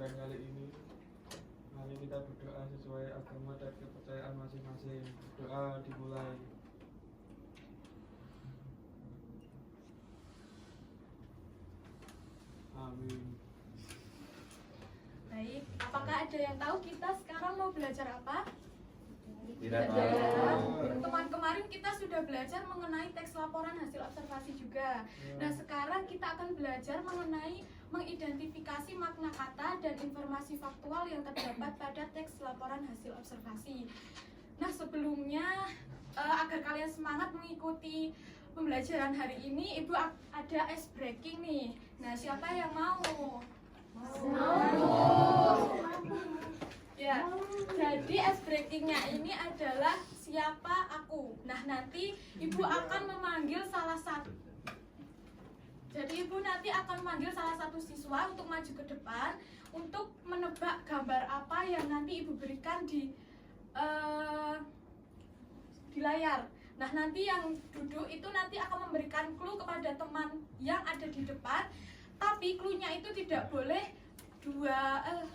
pembelajaran kali ini. Mari kita berdoa sesuai agama dan kepercayaan masing-masing. Doa dimulai. Amin. Baik, apakah ada yang tahu kita sekarang mau belajar apa? Tidak tahu. Teman kemarin kita sudah belajar mengenai teks laporan hasil observasi juga. Nah, sekarang kita akan belajar mengenai mengidentifikasi makna kata dan informasi faktual yang terdapat pada teks laporan hasil observasi. Nah, sebelumnya agar kalian semangat mengikuti pembelajaran hari ini, Ibu ada ice breaking nih. Nah, siapa yang mau? Ya, jadi ice breakingnya ini adalah siapa aku. Nah, nanti Ibu akan memanggil salah satu. Jadi Ibu nanti akan memanggil salah satu siswa untuk maju ke depan untuk menebak gambar apa yang nanti Ibu berikan di layar. Nah, nanti yang duduk itu nanti akan memberikan clue kepada teman yang ada di depan. Tapi clue-nya itu tidak boleh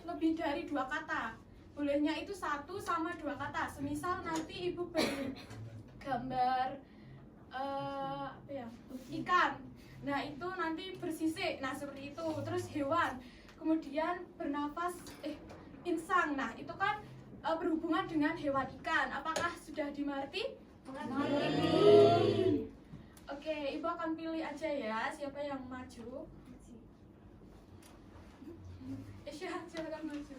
lebih dari 2 kata. Bolehnya itu 1 sama 2 kata. Semisal nanti Ibu beri gambar ikan. Nah, itu nanti bersisik. Nah, seperti itu. Terus hewan. Kemudian bernafas insang. Nah, itu kan berhubungan dengan hewan ikan. Apakah sudah dimengerti? Mengerti. Oke, Ibu akan pilih aja ya siapa yang maju. Isya, silakan maju.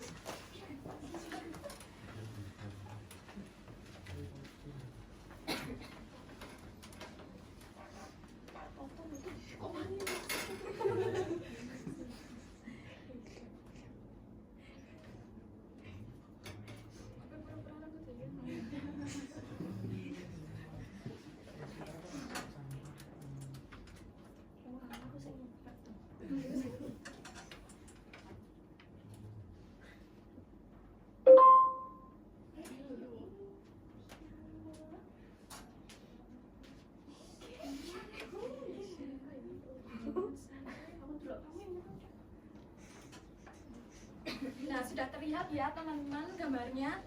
Nah, sudah terlihat ya teman-teman gambarnya.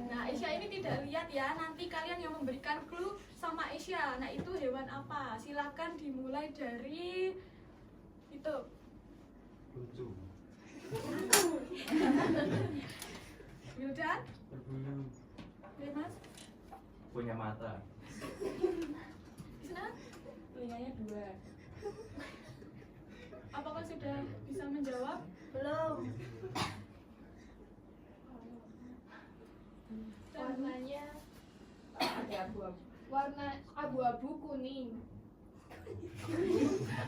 Nah, Isya ini tidak lihat ya. Nanti kalian yang memberikan clue sama Isya. Nah, itu hewan apa? Silakan dimulai dari itu. Lucu. Wildan? Berbulu. Ya, Mas? Punya mata. Isna? Telinganya 2. Apakah sudah bisa menjawab? Belum. Warnanya Ada abu-abu. warna abu-abu kuning.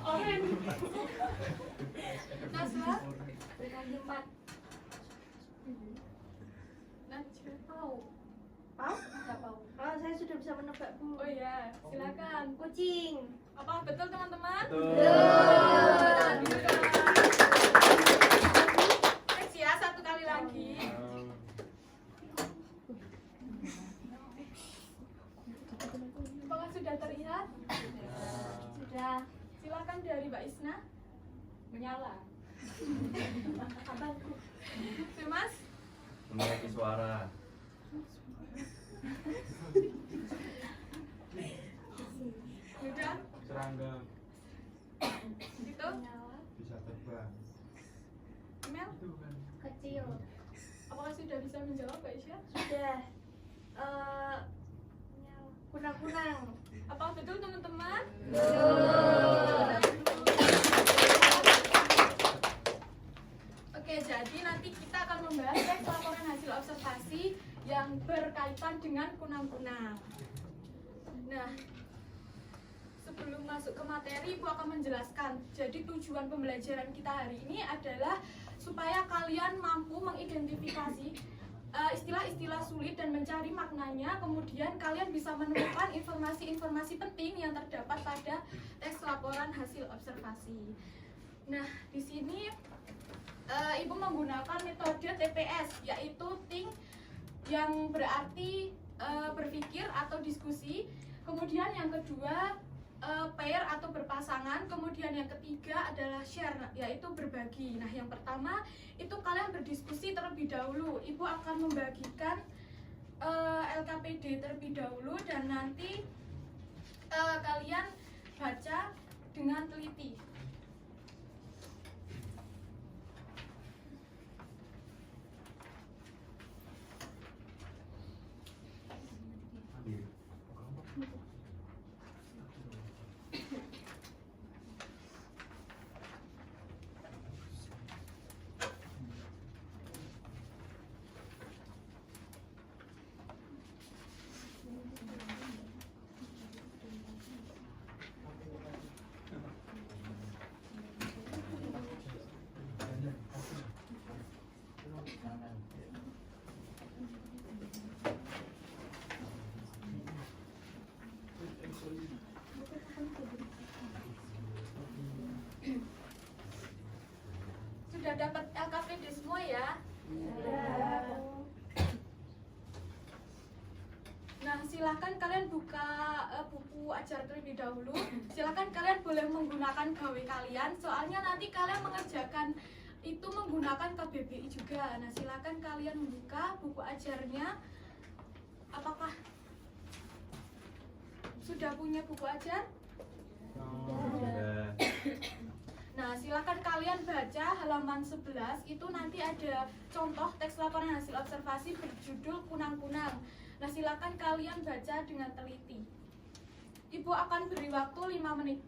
Orange. Naswa? Berkali 4. Najwa? Pau. Pau? Ada pau. Oh, saya sudah bisa menebak, Bu. Oh ya, silakan. Kucing. Apakah betul teman-teman? Betul. Next ya, 1 kali lagi. Apakah sudah terlihat? Sudah. Silakan dari Mbak Isna. Menyala. Abangku. Mas? Memiliki suara. Sudah? Serangga. Itu? Bisa terbang. Mel? Itu kan. Kecil. Apakah sudah bisa menjawab Mbak Isya? Sudah. Kunang-kunang. Apakah betul teman-teman? Oke, jadi nanti kita akan membahas teks laporan hasil observasi yang berkaitan dengan kunang-kunang. Nah, sebelum masuk ke materi, Ibu akan menjelaskan. Jadi tujuan pembelajaran kita hari ini adalah supaya kalian mampu mengidentifikasi istilah-istilah sulit dan mencari maknanya. Kemudian kalian bisa menemukan informasi-informasi penting yang terdapat pada teks laporan hasil observasi. Nah, di sini Ibu menggunakan metode TPS, yaitu think, yang berarti berpikir atau diskusi. Kemudian yang kedua pair atau berpasangan. Kemudian yang ketiga adalah share, yaitu berbagi. Nah, yang pertama itu kalian berdiskusi terlebih dahulu. Ibu akan membagikan LKPD terlebih dahulu dan nanti kalian baca dengan teliti. Sudah dapat LKPD semua ya? Nah, silakan kalian buka buku ajar terlebih dahulu. Silakan kalian boleh menggunakan gawe kalian, soalnya nanti kalian mengerjakan itu menggunakan KBBI juga. Nah, silakan kalian membuka buku ajarnya. Apakah sudah punya buku ajar? Sudah. Nah, silakan kalian baca halaman 11, itu nanti ada contoh teks laporan hasil observasi berjudul kunang-kunang. Nah, silakan kalian baca dengan teliti. Ibu akan beri waktu 5 menit.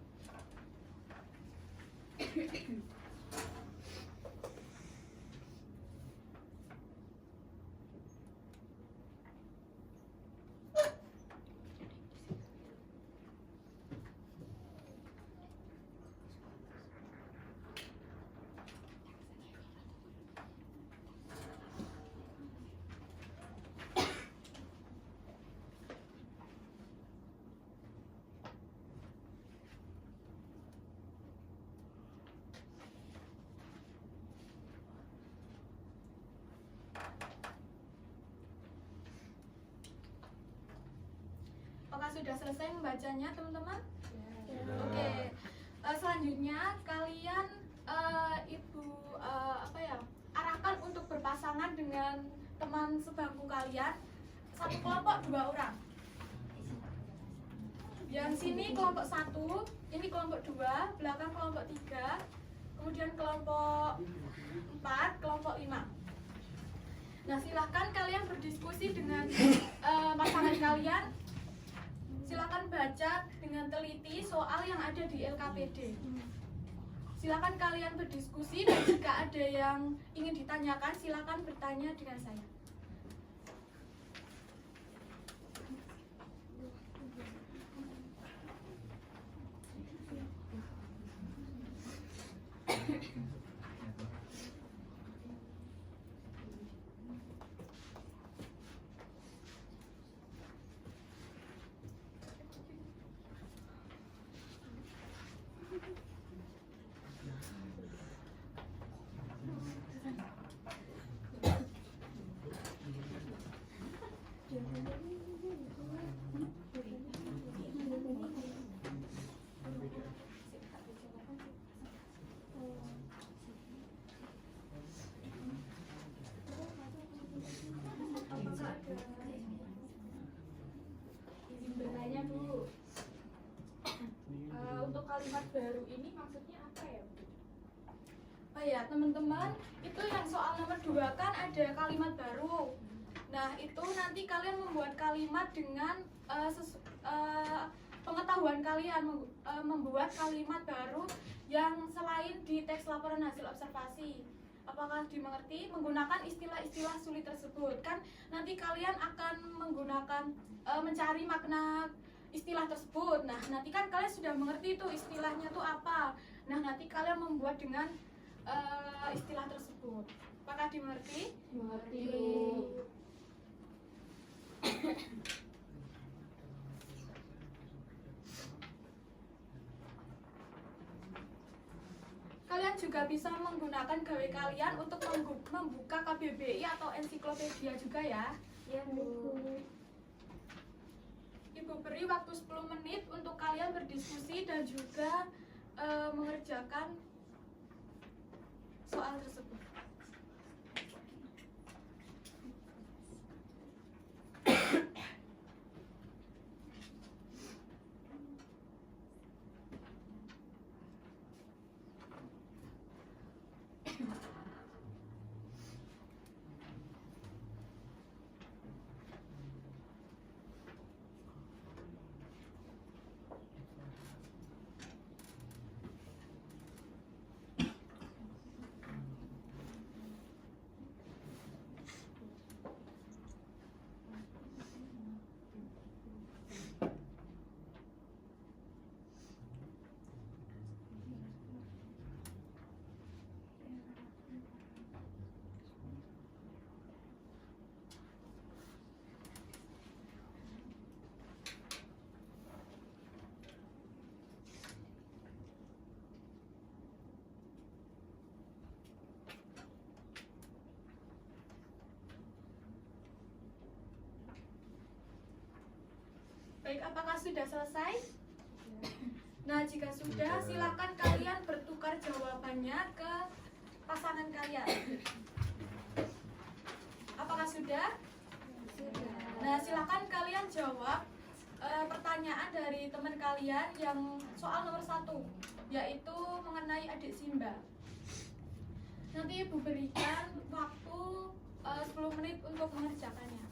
Apakah sudah selesai membacanya, teman-teman? Oke. Selanjutnya kalian arahkan untuk berpasangan dengan teman sebangku kalian. Satu kelompok 2 orang. Yang sini kelompok 1, ini kelompok 2, belakang kelompok 3, kemudian kelompok 4, kelompok 5. Nah, silahkan kalian berdiskusi dengan pasangan kalian. Silakan baca dengan teliti soal yang ada di LKPD. Silakan kalian berdiskusi dan jika ada yang ingin ditanyakan, silakan bertanya dengan saya. Izin bertanya Bu, untuk kalimat baru ini maksudnya apa ya Bu? Oh ya teman-teman, itu yang soal nomor 2 kan ada kalimat baru. Nah itu nanti kalian membuat kalimat dengan pengetahuan kalian, membuat kalimat baru yang selain di teks laporan hasil observasi. Apakah dimengerti? Menggunakan istilah-istilah sulit tersebut. Kan nanti kalian akan menggunakan mencari makna istilah tersebut. Nah nanti kan kalian sudah mengerti itu istilahnya tuh apa. Nah nanti kalian membuat dengan istilah tersebut. Apakah dimengerti? Mengerti Bu. Kalian juga bisa menggunakan gawe kalian untuk membuka KBBI atau ensiklopedia juga ya. Iya Bu. Ibu beri waktu 10 menit untuk kalian berdiskusi dan juga mengerjakan soal tersebut. Baik, apakah sudah selesai? Nah, jika sudah, silakan kalian bertukar jawabannya ke pasangan kalian. Apakah sudah? Sudah. Nah, silakan kalian jawab pertanyaan dari teman kalian yang soal nomor 1, yaitu mengenai adik Simba. Nanti Ibu berikan waktu 10 menit untuk mengerjakannya.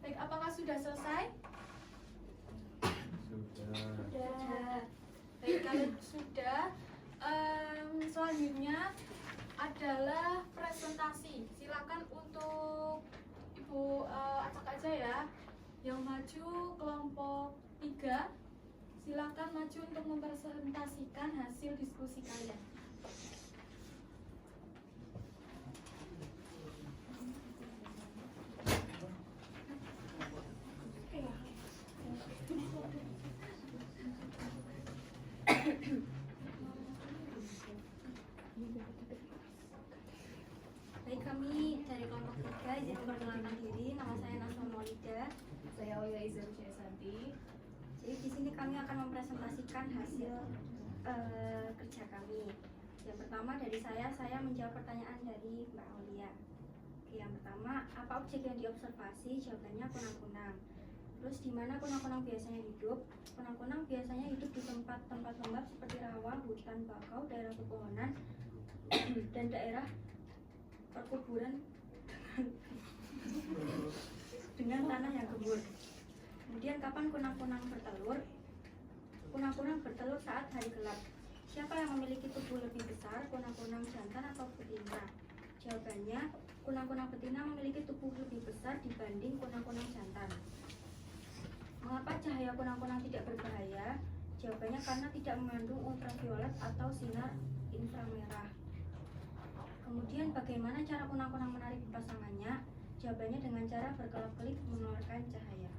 Baik, apakah sudah selesai? Sudah. Baik, kalau sudah, selanjutnya adalah presentasi. Silakan untuk Ibu acak aja ya. Yang maju kelompok 3, silakan maju untuk mempresentasikan hasil diskusi kalian. Baik, kami dari kelompok 3 izin memperkenalkan diri. Nama saya Nasma Maulida. Saya Oya Izan Santi. Jadi di sini kami akan mempresentasikan hasil kerja kami. Yang pertama dari saya menjawab pertanyaan dari Mbak Aulia. Oke, yang pertama, apa objek yang diobservasi? Jawabannya kunang-kunang. Terus di mana kunang-kunang biasanya hidup? Kunang-kunang biasanya hidup di tempat-tempat lembab seperti rawa, hutan bakau, daerah pepohonan, dan daerah perkuburan dengan tanah yang gembur. Kemudian kapan kunang-kunang bertelur? Kunang-kunang bertelur saat hari gelap. Siapa yang memiliki tubuh lebih besar, kunang-kunang jantan atau betina? Jawabannya, kunang-kunang betina memiliki tubuh lebih besar dibanding kunang-kunang jantan. Mengapa cahaya kunang-kunang tidak berbahaya? Jawabannya karena tidak mengandung ultraviolet atau sinar inframerah. Kemudian bagaimana cara kunang-kunang menarik pasangannya? Jawabannya dengan cara berkelap-kelip mengeluarkan cahaya.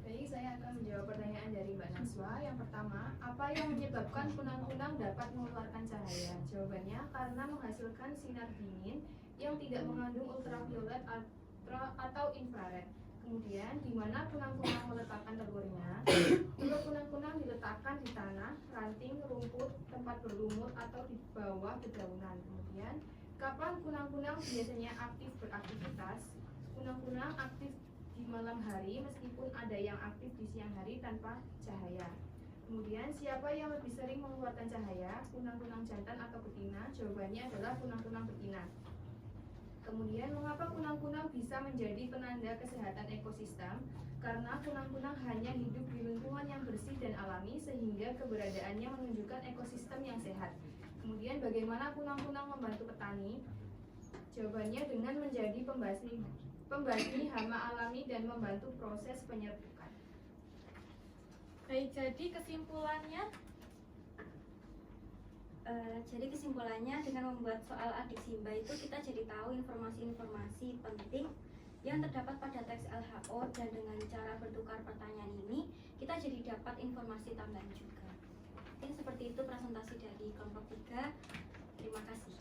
Baik, saya akan menjawab pertanyaan dari Mbak Naswa. Yang pertama, apa yang menyebabkan kunang-kunang dapat mengeluarkan cahaya? Jawabannya karena menghasilkan sinar dingin yang tidak mengandung ultraviolet atau infrared. Kemudian, di mana kunang-kunang meletakkan telurnya? Telur kunang-kunang diletakkan di tanah, ranting, rumput, tempat berlumut, atau di bawah dedaunan. Kemudian, Kapan kunang-kunang biasanya aktif beraktivitas? Kunang-kunang aktif di malam hari meskipun ada yang aktif di siang hari tanpa cahaya. Kemudian siapa yang lebih sering mengeluarkan cahaya? Kunang-kunang jantan atau betina? Jawabannya adalah kunang-kunang betina. Kemudian mengapa kunang-kunang bisa menjadi penanda kesehatan ekosistem? Karena kunang-kunang hanya hidup di lingkungan yang bersih dan alami sehingga keberadaannya menunjukkan ekosistem yang sehat. Kemudian bagaimana kunang-kunang membantu petani? Jawabannya dengan menjadi pembasmi hama alami dan membantu proses penyerbukan. Baik, jadi kesimpulannya dengan membuat soal adik Simba itu kita jadi tahu informasi-informasi penting yang terdapat pada teks LHO, dan dengan cara bertukar pertanyaan ini kita jadi dapat informasi tambahan juga. Mungkin seperti itu presentasi dari kelompok 3. Terima kasih.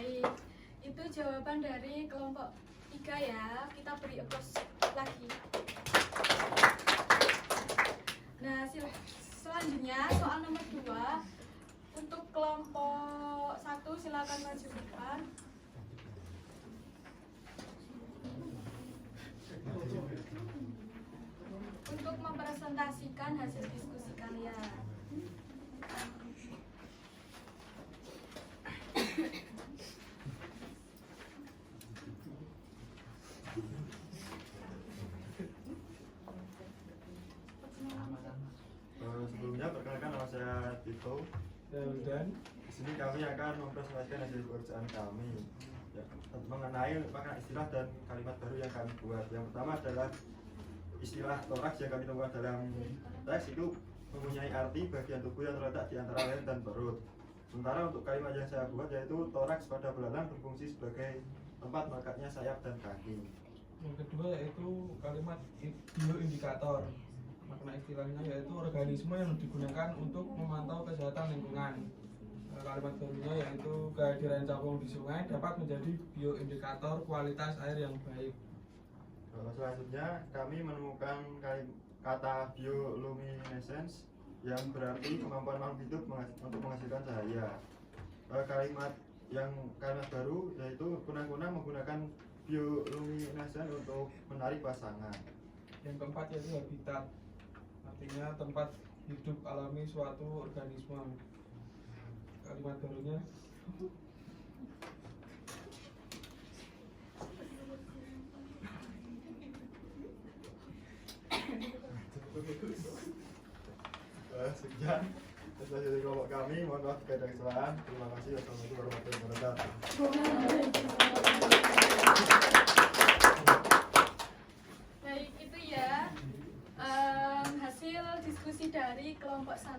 baik, itu jawaban dari kelompok 3 ya. Kita beri applause lagi. Nah, selanjutnya soal nomor 2 untuk kelompok 1, silakan maju ke depan. Untuk mempresentasikan hasil diskusi kalian. Sebelumnya perkenalkan, nama saya Tito. Dan Di sini kami akan mempresentasikan hasil pekerjaan kami ya, mengenai makna istilah dan kalimat baru yang kami buat. Yang pertama adalah istilah toraks yang kami temukan dalam teks itu mempunyai arti bagian tubuh yang terletak di antara leher dan perut. Sementara untuk kalimat yang saya buat yaitu toraks pada belalang berfungsi sebagai tempat melekatnya sayap dan kaki. yang kedua yaitu kalimat bioindikator. Makna istilahnya yaitu organisme yang digunakan untuk memantau kesehatan lingkungan. Kalimat barunya yaitu kehadiran capung di sungai dapat menjadi bioindikator kualitas air yang baik. Selanjutnya kami menemukan kata bioluminescence yang berarti kemampuan makhluk hidup untuk menghasilkan cahaya. Kalimat baru yaitu kunang-kunang menggunakan bioluminescence untuk menarik pasangan. Yang keempat yaitu habitat, artinya tempat hidup alami suatu organisme. Kalimat barunya Sekian presentasi dari kelompok kami. Mohon maaf jika ada kesalahan. Terima kasih. Wassalamualaikum warahmatullahi wabarakatuh. Baik, itu ya hasil diskusi dari kelompok 1.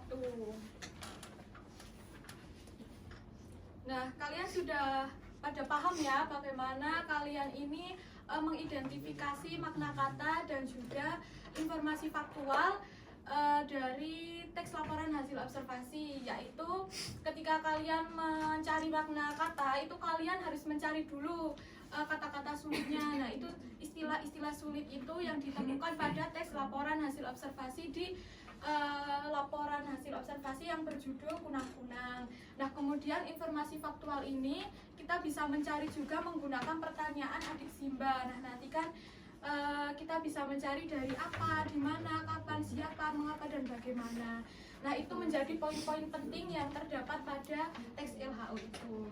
Nah, kalian sudah pada paham ya bagaimana kalian ini mengidentifikasi makna kata dan juga informasi faktual dari teks laporan hasil observasi, yaitu ketika kalian mencari makna kata itu kalian harus mencari dulu kata-kata sulitnya. Nah, itu istilah-istilah sulit itu yang ditemukan pada teks laporan hasil observasi di laporan hasil observasi yang berjudul kunang-kunang. Nah, kemudian informasi faktual ini kita bisa mencari juga menggunakan pertanyaan adik Simba. Nah, nanti kan kita bisa mencari dari apa, di mana, kapan, siapa, mengapa, dan bagaimana. Nah, itu menjadi poin-poin penting yang terdapat pada teks LHO itu.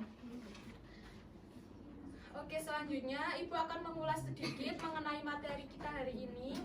Oke, selanjutnya Ibu akan mengulas sedikit mengenai materi kita hari ini.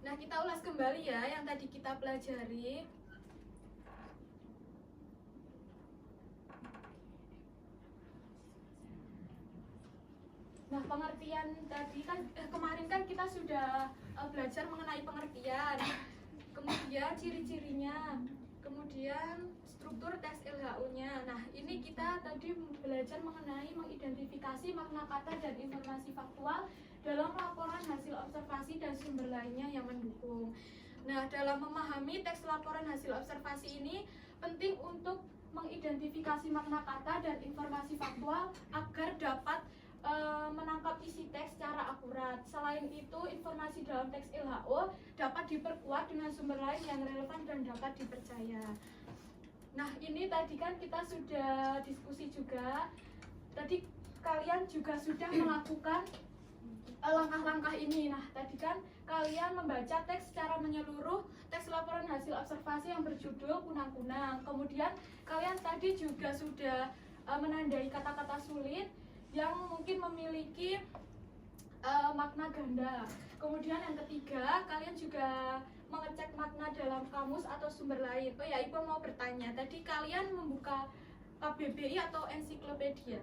Nah, kita ulas kembali ya yang tadi kita pelajari. Nah, pengertian tadi kan kemarin kan kita sudah belajar mengenai pengertian, kemudian ciri-cirinya, kemudian struktur teks LHO-nya. Nah, ini kita tadi belajar mengenai mengidentifikasi makna kata dan informasi faktual dalam laporan hasil observasi dan sumber lainnya yang mendukung. Nah, dalam memahami teks laporan hasil observasi ini penting untuk mengidentifikasi makna kata dan informasi faktual agar dapat menangkap isi teks secara akurat. Selain itu, informasi dalam teks LHO dapat diperkuat dengan sumber lain yang relevan dan dapat dipercaya. Nah, ini tadi kan kita sudah diskusi juga. Tadi kalian juga sudah melakukan langkah-langkah ini. Nah, tadi kan kalian membaca teks secara menyeluruh, teks laporan hasil observasi yang berjudul kunang-kunang. Kemudian kalian tadi juga sudah menandai kata-kata sulit yang mungkin memiliki makna ganda. Kemudian yang ketiga, kalian juga mengecek makna dalam kamus atau sumber lain. Oh ya, Ibu mau bertanya, tadi kalian membuka KBBI atau ensiklopedia?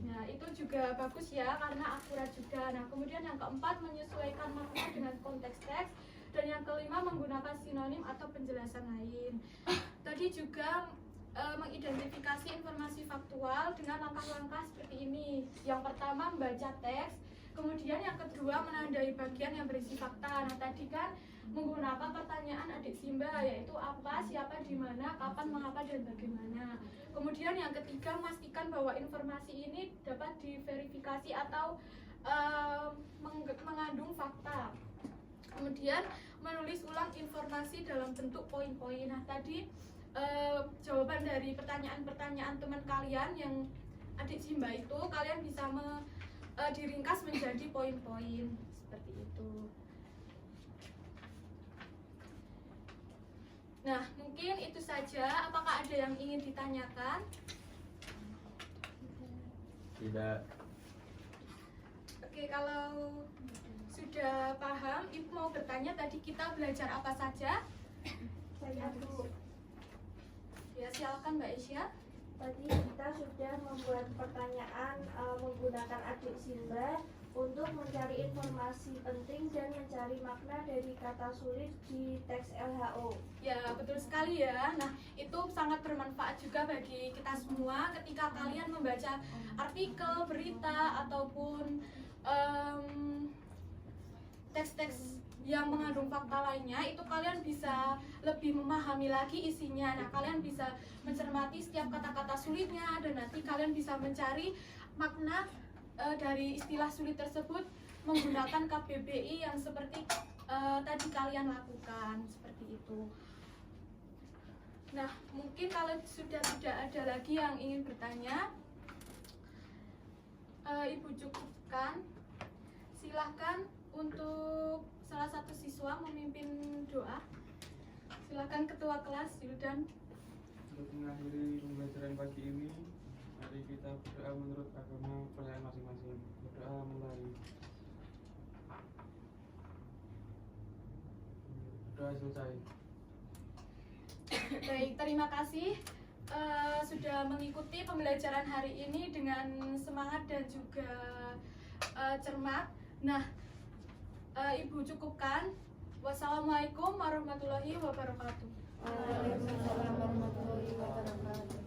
Nah, itu juga bagus ya, karena akurat juga. Nah, kemudian yang keempat, menyesuaikan makna dengan konteks teks. Dan yang kelima, menggunakan sinonim atau penjelasan lain. Tadi juga mengidentifikasi informasi faktual dengan langkah-langkah seperti ini. Yang pertama, membaca teks. Kemudian yang kedua, menandai bagian yang berisi fakta. Nah, tadi kan menggunakan pertanyaan adik Simba, yaitu apa, siapa, di mana, kapan, mengapa, dan bagaimana. Kemudian yang ketiga, memastikan bahwa informasi ini dapat diverifikasi atau mengandung fakta. Kemudian menulis ulang informasi dalam bentuk poin-poin. Nah, tadi jawaban dari pertanyaan-pertanyaan teman kalian yang adik Simba itu kalian bisa diringkas menjadi poin-poin seperti itu. Nah, mungkin itu saja. Apakah ada yang ingin ditanyakan? Tidak. Oke, kalau sudah paham, Ibu mau bertanya tadi kita belajar apa saja? Saya tuh Ya, silakan Mbak Isya. Tadi kita sudah membuat pertanyaan menggunakan adik Simba untuk mencari informasi penting dan mencari makna dari kata sulit di teks LHO. Ya, betul sekali ya. Nah, itu sangat bermanfaat juga bagi kita semua ketika kalian membaca artikel, berita, ataupun teks-teks yang mengandung fakta lainnya, itu kalian bisa lebih memahami lagi isinya. Nah, kalian bisa mencermati setiap kata-kata sulitnya, dan nanti kalian bisa mencari makna dari istilah sulit tersebut menggunakan KBBI yang seperti tadi kalian lakukan, seperti itu. Nah, mungkin kalau sudah tidak ada lagi yang ingin bertanya, Ibu cukupkan. Silahkan untuk salah satu siswa memimpin doa. Silakan Ketua Kelas Yudan. Untuk mengakhiri pembelajaran pagi ini, mari kita berdoa menurut agama percayaan masing-masing. Berdoa mulai. Berdoa selesai. Baik, terima kasih sudah mengikuti pembelajaran hari ini dengan semangat dan juga cermat. Nah, Ibu cukupkan. Wassalamualaikum warahmatullahi wabarakatuh. Waalaikumsalam warahmatullahi wabarakatuh.